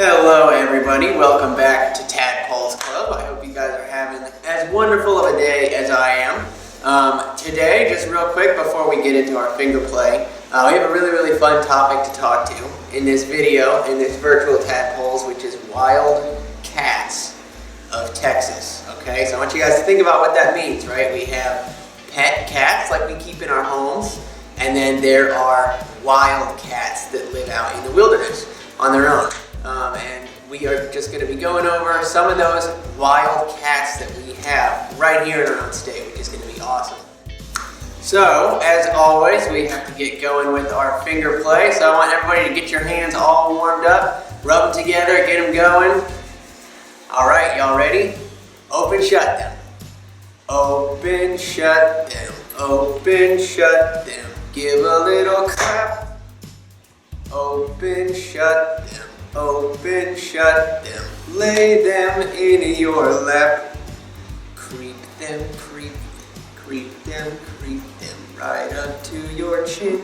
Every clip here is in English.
Hello everybody, welcome back to Tadpoles Club. I hope you guys are having as wonderful of a day as I am. Today, just real quick before we get into our finger play, we have a really fun topic to talk to in this video, in this virtual Tadpoles, which is wild cats of Texas. Okay, so I want you guys to think about what that means, right? We have pet cats like we keep in our homes, and then there are wild cats that live out in the wilderness on their own. And we are just going to be going over some of those wild cats that we have right here in our own state, which is going to be awesome. So, as always, we have to get going with our finger play. So I want everybody to get your hands all warmed up, rub them together, get them going. All right, y'all ready? Open, shut them. Open, shut them. Open, shut them. Give a little clap. Open, shut them. Open, shut them, lay them in your lap. Creep them, creep them, right up to your chin.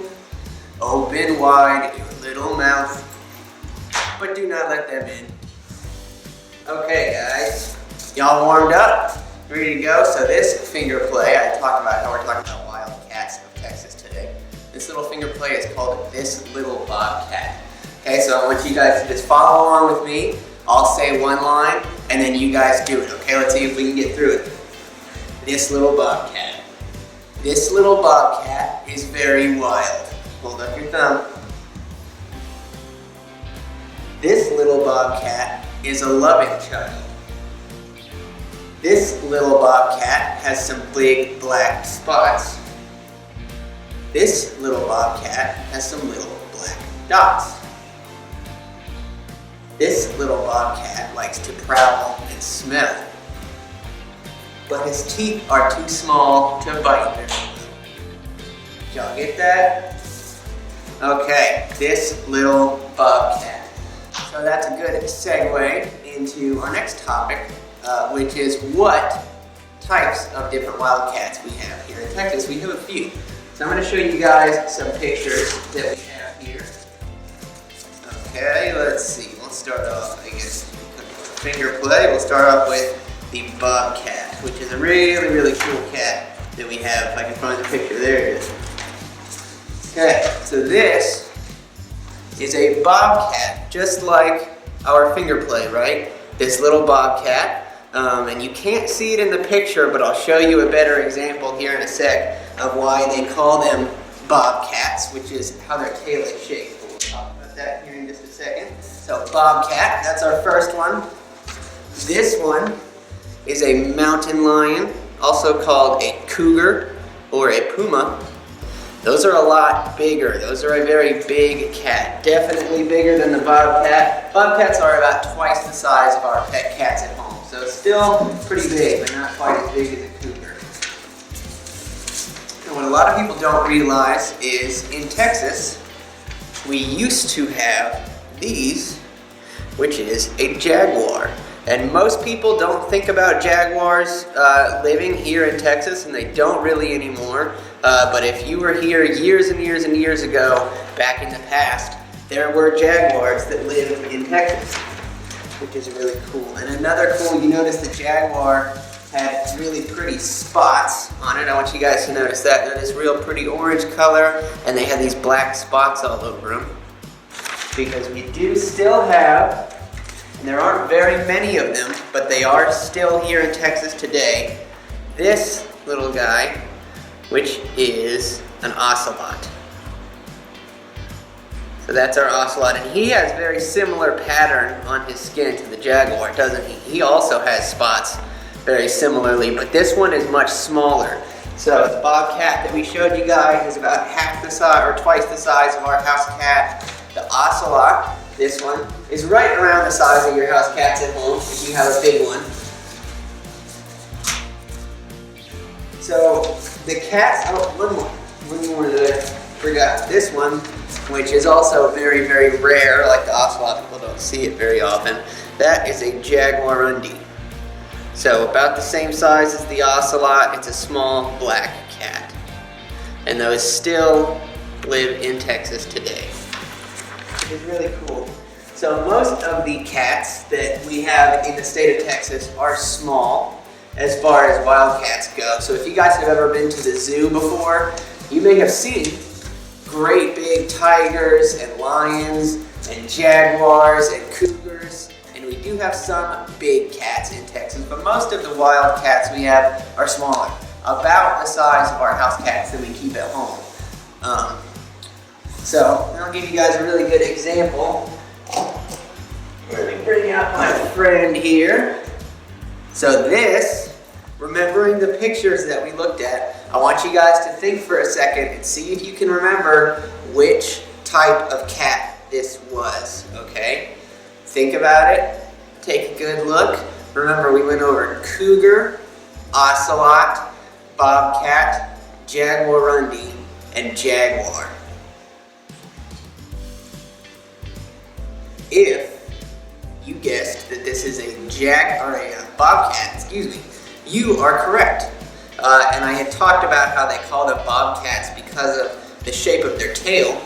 Open wide your little mouth, but do not let them in. Okay guys, y'all warmed up? Ready to go? So this finger play, I talked about how we're talking about wild cats of Texas today. This little finger play is called This Little Bobcat. Okay, so I want you guys to just follow along with me. I'll say one line, and then you guys do it. Okay, let's see if we can get through it. This little bobcat. This little bobcat is very wild. Hold up your thumb. This little bobcat is a loving child. This little bobcat has some big black spots. This little bobcat has some little black dots. This little bobcat likes to prowl and smell, but his teeth are too small to bite. Did y'all get that? Okay, this little bobcat. So that's a good segue into our next topic, which is what types of different wildcats we have here in Texas. We have a few. So I'm going to show you guys some pictures that we have here. Okay, let's see. We'll start off, I guess, finger play. We'll start off with the bobcat, which is a really cool cat that we have. If I can find the picture, there it is. Okay, so this is a bobcat, just like our finger play, right? This little bobcat, and you can't see it in the picture, but I'll show you a better example here in a sec of why they call them bobcats, which is how their tail is shaped. We'll talk about that here in just a second. So bobcat, that's our first one. This one is a mountain lion, also called a cougar or a puma. Those are a lot bigger. Those are a very big cat. Definitely bigger than the bobcat. Bobcats are about twice the size of our pet cats at home. So still pretty big, but not quite as big as a cougar. And what a lot of people don't realize is in Texas, we used to have these, which is a jaguar. And most people don't think about jaguars living here in Texas, and they don't really anymore. But if you were here years and years ago, back in the past, there were jaguars that lived in Texas, which is really cool. And another cool, you notice the jaguar had really pretty spots on it. I want you guys to notice that. They're this real pretty orange color, and they have these black spots all over them. Because we do still have, and there aren't very many of them, but they are still here in Texas today, this little guy, which is an ocelot. So that's our ocelot, and he has very similar pattern on his skin to the jaguar, doesn't he? He also has spots very similarly, but this one is much smaller. So the bobcat that we showed you guys is about half the size or twice the size of our house cat. The ocelot, this one, is right around the size of your house cats at home if you have a big one. So the cats, one more that I forgot. This one, which is also very rare, like the ocelot, people don't see it very often. That is a jaguarundi. So about the same size as the ocelot, it's a small black cat. And those still live in Texas today. Which is really cool. So most of the cats that we have in the state of Texas are small as far as wild cats go. So if you guys have ever been to the zoo before, you may have seen great big tigers and lions and jaguars and cougars, and we do have some big cats in Texas, but most of the wild cats we have are smaller, about the size of our house cats that we keep at home. So I'll give you guys a really good example. Let me bring out my friend here. So this, remembering the pictures that we looked at, I want you guys to think for a second and see if you can remember which type of cat this was, okay? Think about it, take a good look. Remember, we went over cougar, ocelot, bobcat, jaguarundi, and jaguar. If you guessed that this is a bobcat, you are correct. And I had talked about how they call them bobcats because of the shape of their tail.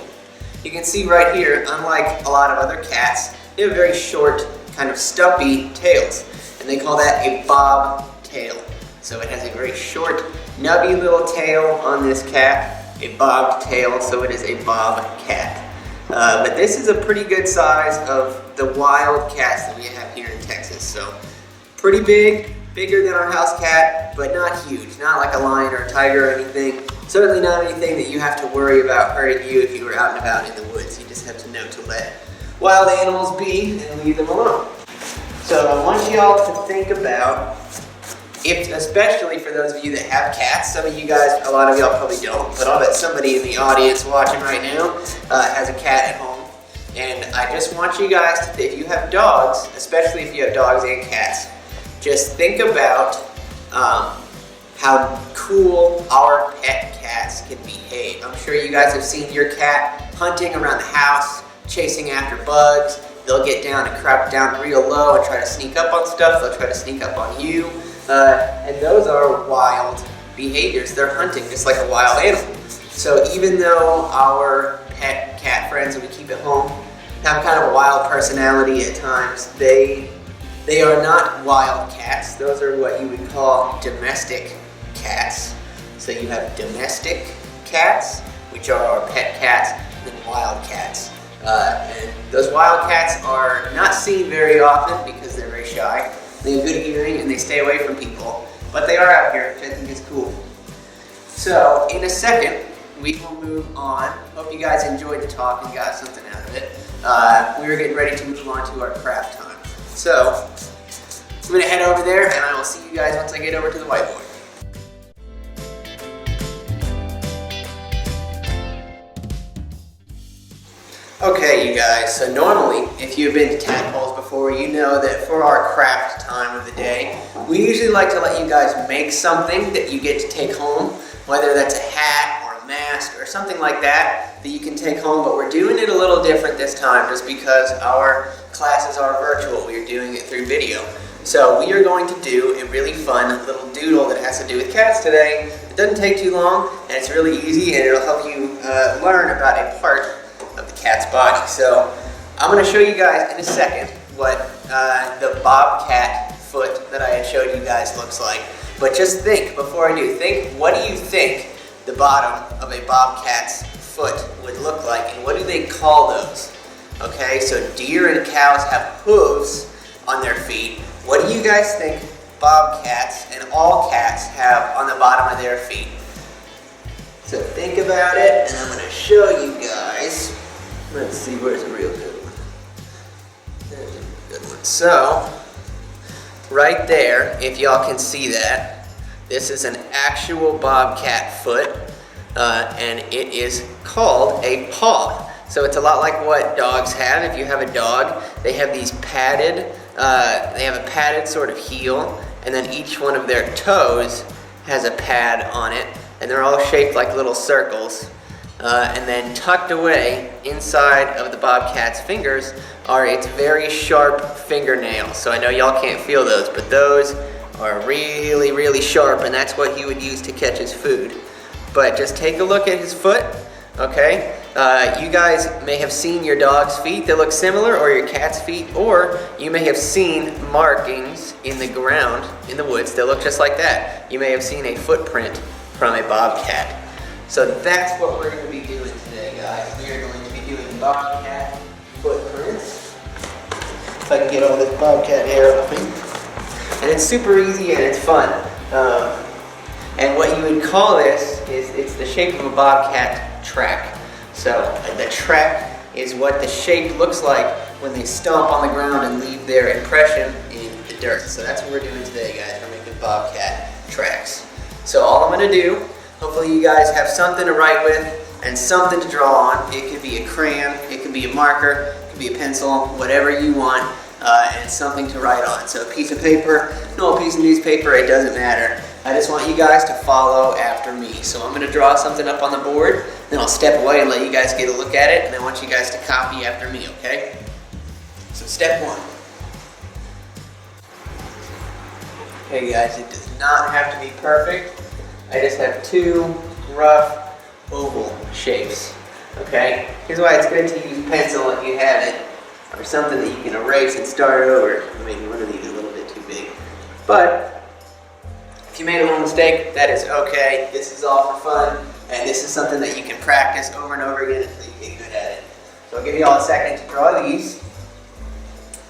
You can see right here, unlike a lot of other cats, they have very short, kind of stumpy tails. And they call that a bobtail. So it has a very short, nubby little tail on this cat, a bobtail, so it is a bobcat. But this is a pretty good size of the wild cats that we have here in Texas. So pretty big, bigger than our house cat, but not huge. Not like a lion or a tiger or anything. Certainly not anything that you have to worry about hurting you if you were out and about in the woods. You just have to know to let wild animals be and leave them alone. So I want you all to think about, especially for those of you that have cats, some of you guys, a lot of y'all probably don't, but I'll bet somebody in the audience watching right now has a cat at home. And I just want you guys to, if you have dogs, especially if you have dogs and cats, just think about how cool our pet cats can behave. I'm sure you guys have seen your cat hunting around the house, chasing after bugs. They'll get down and crouch down real low and try to sneak up on stuff. They'll try to sneak up on you. And those are wild behaviors. They're hunting just like a wild animal. So even though our pet cat friends that we keep at home have kind of a wild personality at times, they are not wild cats. Those are what you would call domestic cats. So you have domestic cats, which are our pet cats, and then wild cats. And those wild cats are not seen very often because they're very shy. They have good hearing and they stay away from people, but they are out here, which I think is cool. So in a second, we will move on. Hope you guys enjoyed the talk and got something out of it. We were getting ready to move on to our craft time. So I'm gonna head over there and I will see you guys once I get over to the whiteboard. Okay, you guys, so normally, if you've been to Tadpoles before, you know that for our craft time of the day, we usually like to let you guys make something that you get to take home, whether that's a hat or a mask or something like that you can take home, but we're doing it a little different this time just because our classes are virtual. We are doing it through video. So we are going to do a really fun little doodle that has to do with cats today. It doesn't take too long, and it's really easy, and it'll help you learn about a part of the cat's body. So I'm going to show you guys in a second what the bobcat foot that I had showed you guys looks like. But just think, before I do, what do you think the bottom of a bobcat's foot would look like, and what do they call those? Okay, so deer and cows have hooves on their feet. What do you guys think bobcats and all cats have on the bottom of their feet? So think about it, and I'm going to show you guys. Let's see, where's a real good one? There's a good one. So, right there, if y'all can see that, this is an actual bobcat foot, and it is called a paw. So it's a lot like what dogs have. If you have a dog, they have these padded, they have a padded sort of heel, and then each one of their toes has a pad on it, and they're all shaped like little circles. And then tucked away inside of the bobcat's fingers are its very sharp fingernails. So I know y'all can't feel those, but those are really, really sharp, and that's what he would use to catch his food. But just take a look at his foot. Okay? You guys may have seen your dog's feet that look similar, or your cat's feet, or you may have seen markings in the ground in the woods that look just like that. You may have seen a footprint from a bobcat. So that's what we're going to be doing today, guys. We are going to be doing bobcat footprints. If I can get all this bobcat hair off me. And it's super easy and it's fun. And what you would call this is, it's the shape of a bobcat track. So the track is what the shape looks like when they stomp on the ground and leave their impression in the dirt. So that's what we're doing today, guys. We're making bobcat tracks. So all I'm going to do, hopefully you guys have something to write with and something to draw on. It could be a crayon, it could be a marker, it could be a pencil, whatever you want, and something to write on. So a piece of paper, no piece of newspaper, it doesn't matter. I just want you guys to follow after me. So I'm going to draw something up on the board, then I'll step away and let you guys get a look at it, and I want you guys to copy after me, okay? So step one. Okay guys, it does not have to be perfect. I just have two rough oval shapes, okay? Here's why it's good to use pencil if you have it, or something that you can erase and start over. Maybe one of these is a little bit too big. But if you made a little mistake, that is okay. This is all for fun, and this is something that you can practice over and over again until you get good at it. So I'll give you all a second to draw these.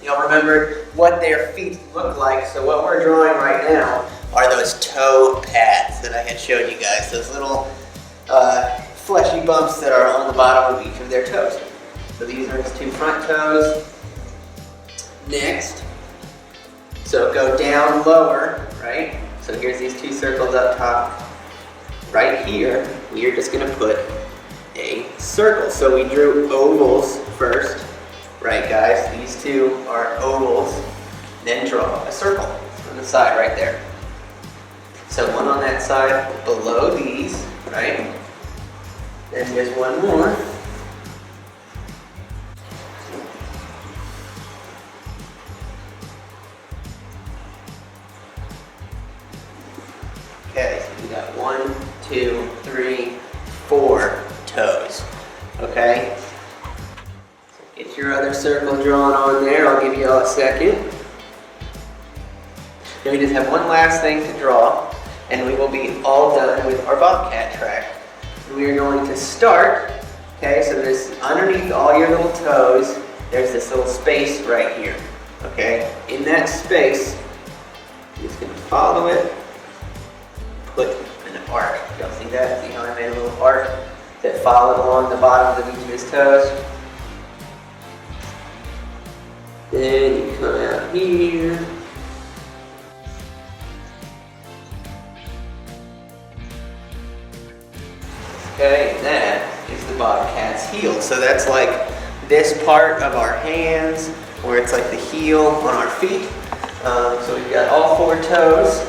You'll remember what their feet look like. So what we're drawing right now are those toe pads that I had showed you guys. Those little fleshy bumps that are on the bottom of each of their toes. So these are his two front toes. Next, so go down lower, right? So here's these two circles up top. Right here, we are just going to put a circle. So we drew ovals first, right guys? These two are ovals. Then draw a circle on the side right there. So one on that side below these, right? Then there's one more. Okay, so we got 1, 2, 3, 4 toes. Okay? So get your other circle drawn on there. I'll give you all a second. Then we just have one last thing to draw, and we will be all done with our bobcat track. We are going to start, okay, so there's underneath all your little toes, there's this little space right here. Okay? In that space, you're just going to follow it. Put an arc. Y'all see that? See how I made a little arc that followed along the bottoms of each of his toes? Then you come out here. Okay, and that is the bobcat's heel. So that's like this part of our hands, where it's like the heel on our feet. So we've got all 4 toes,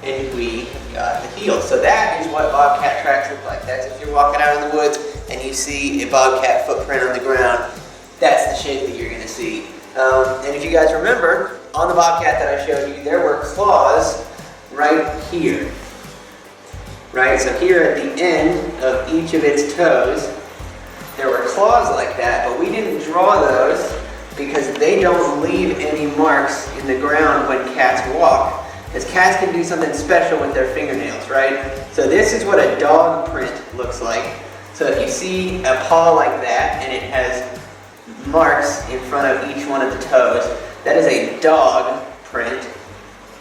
and we got the heel. So that is what bobcat tracks look like. That's if you're walking out in the woods and you see a bobcat footprint on the ground, that's the shape that you're going to see. And if you guys remember, on the bobcat that I showed you, there were claws right here. Right? So here at the end of each of its toes, there were claws like that, but we didn't draw those because they don't leave any marks in the ground when cats walk. Because cats can do something special with their fingernails, right? So this is what a dog print looks like. So if you see a paw like that and it has marks in front of each one of the toes, that is a dog print.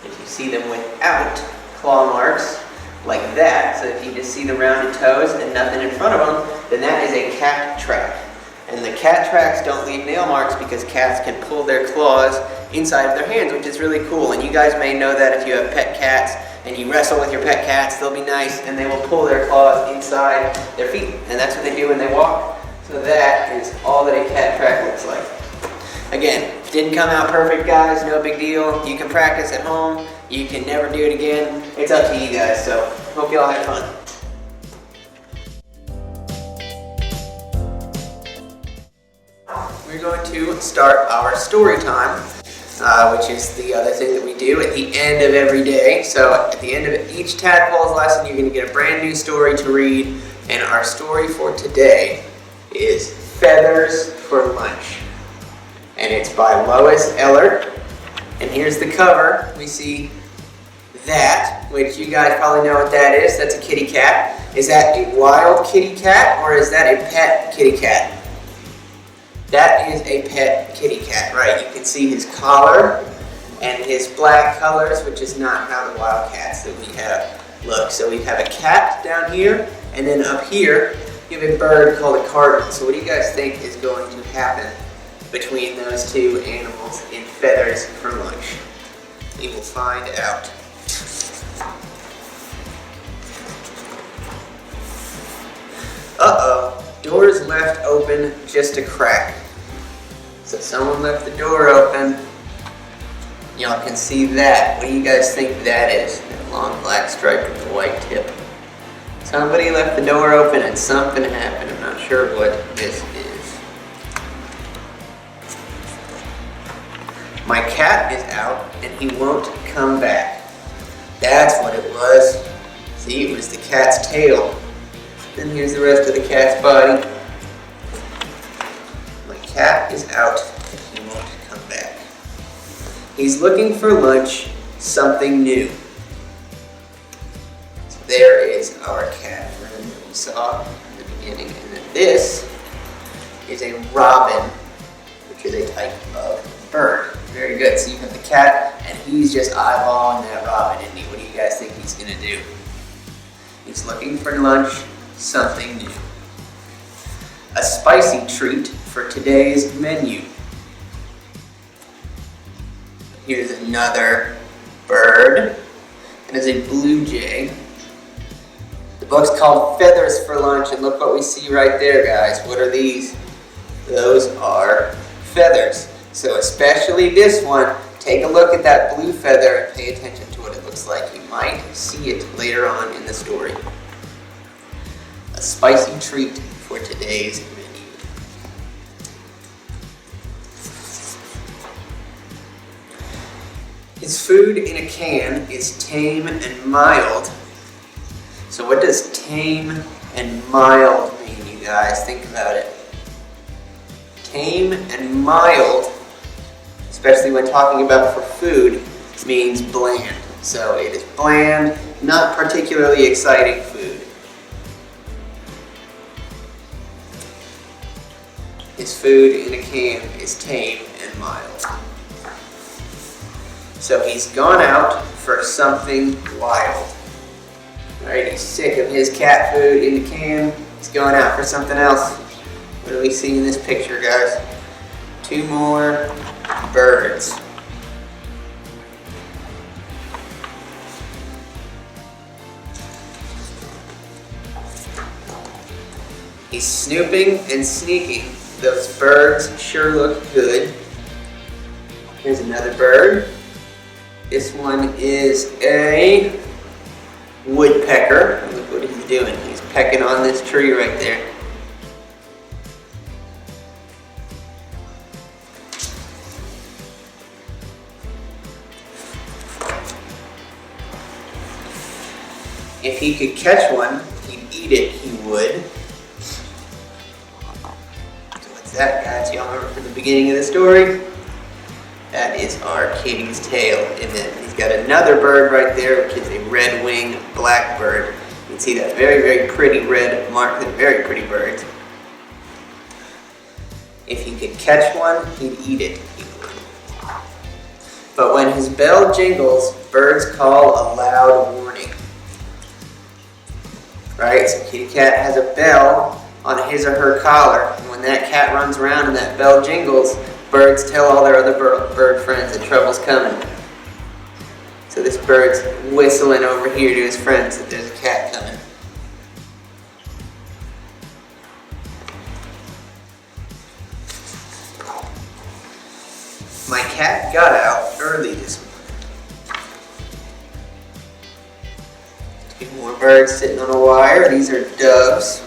If you see them without claw marks like that, so if you just see the rounded toes and nothing in front of them, then that is a cat track. And the cat tracks don't leave nail marks because cats can pull their claws inside of their hands, which is really cool. And you guys may know that if you have pet cats and you wrestle with your pet cats, they'll be nice and they will pull their claws inside their feet. And that's what they do when they walk. So that is all that a cat track looks like. Again, didn't come out perfect, guys, no big deal. You can practice at home. You can never do it again. It's up to you guys, so hope you all had fun. We're going to start our story time, which is the other thing that we do at the end of every day. So at the end of each Tadpoles lesson, you're going to get a brand new story to read And our story for today is Feathers for Lunch. And it's by Lois Ellert. And here's the cover. We see that, which you guys probably know what that is. That's a kitty cat. Is that a wild kitty cat or is that a pet kitty cat? That is a pet kitty cat, right? You can see his collar and his black colors, which is not how the wild cats that we have look. So we have a cat down here, and then up here, you have a bird called a cardinal. So what do you guys think is going to happen between those two animals in Feathers for Lunch? We will find out. Uh-oh, door's left open just a crack. So someone left the door open. Y'all can see that. What do you guys think that is? That long black stripe with the white tip. Somebody left the door open and something happened. I'm not sure what this is. My cat is out and he won't come back. That's what it was. See, it was the cat's tail. Then here's the rest of the cat's body. My cat is out and he won't come back. He's looking for lunch, something new. So there is our cat friend that we saw in the beginning. And then this is a robin, which is a type of bird. Very good. So you have the cat and he's just eyeballing that robin, isn't he? What do you guys think he's going to do? He's looking for lunch, something new. A spicy treat for today's menu. Here's another bird. And it's a blue jay. The book's called Feathers for Lunch, and look what we see right there, guys. What are these? Those are feathers. So especially this one, take a look at that blue feather and pay attention to what it looks like. You might see it later on in the story. A spicy treat for today's menu. His food in a can is tame and mild. So what does tame and mild mean, you guys? Think about it. Tame and mild, especially when talking about for food, means bland. So it is bland, not particularly exciting food. His food in a can is tame and mild. So he's gone out for something wild. Alright, he's sick of his cat food in the can. He's going out for something else. What do we see in this picture, guys? Two more birds. He's snooping and sneaking. Those birds sure look good. Here's another bird. This one is a woodpecker. Look what he's doing. He's pecking on this tree right there. If he could catch one, he'd eat it, he would. So what's that, guys? Y'all remember from the beginning of the story? That is our kitty's tail. And then he's got another bird right there, which is a red-winged blackbird. You can see that very, very pretty red mark. They're very pretty birds. If he could catch one, he'd eat it. But when his bell jingles, birds call a loud warning. Right? So kitty cat has a bell on his or her collar. And when that cat runs around and that bell jingles, birds tell all their other bird friends that trouble's coming. So this bird's whistling over here to his friends that there's a cat coming. My cat got out early this morning. Two more birds sitting on a wire. These are doves.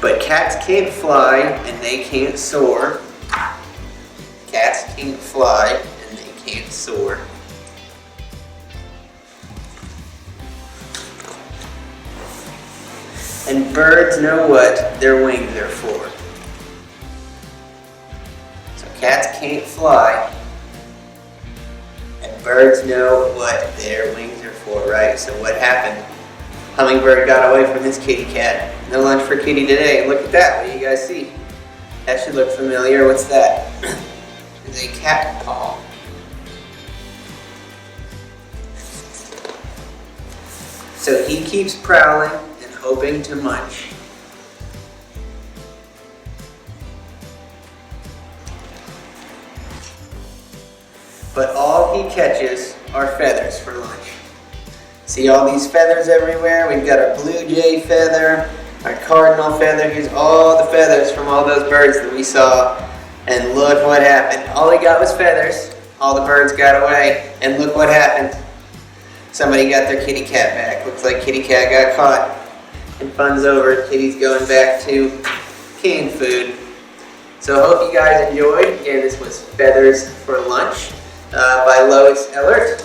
But cats can't fly and they can't soar. Cats can't fly and they can't soar. And birds know what their wings are for. So cats can't fly, and birds know what their wings are for, right? So what happened? Hummingbird got away from his kitty cat. No lunch for kitty today. Look at that. What do you guys see? That should look familiar. What's that? It's a cat paw. So he keeps prowling and hoping to munch. But all he catches are feathers for lunch. See all these feathers everywhere? We've got our blue jay feather, our cardinal feather. Here's all the feathers from all those birds that we saw. And look what happened. All he got was feathers. All the birds got away. And look what happened. Somebody got their kitty cat back. Looks like kitty cat got caught. And fun's over. Kitty's going back to canned food. So I hope you guys enjoyed. Again, this was Feathers for Lunch by Lois Ellert.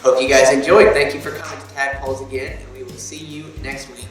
Hope you guys enjoyed. Thank you for coming to Tadpoles again, and we will see you next week.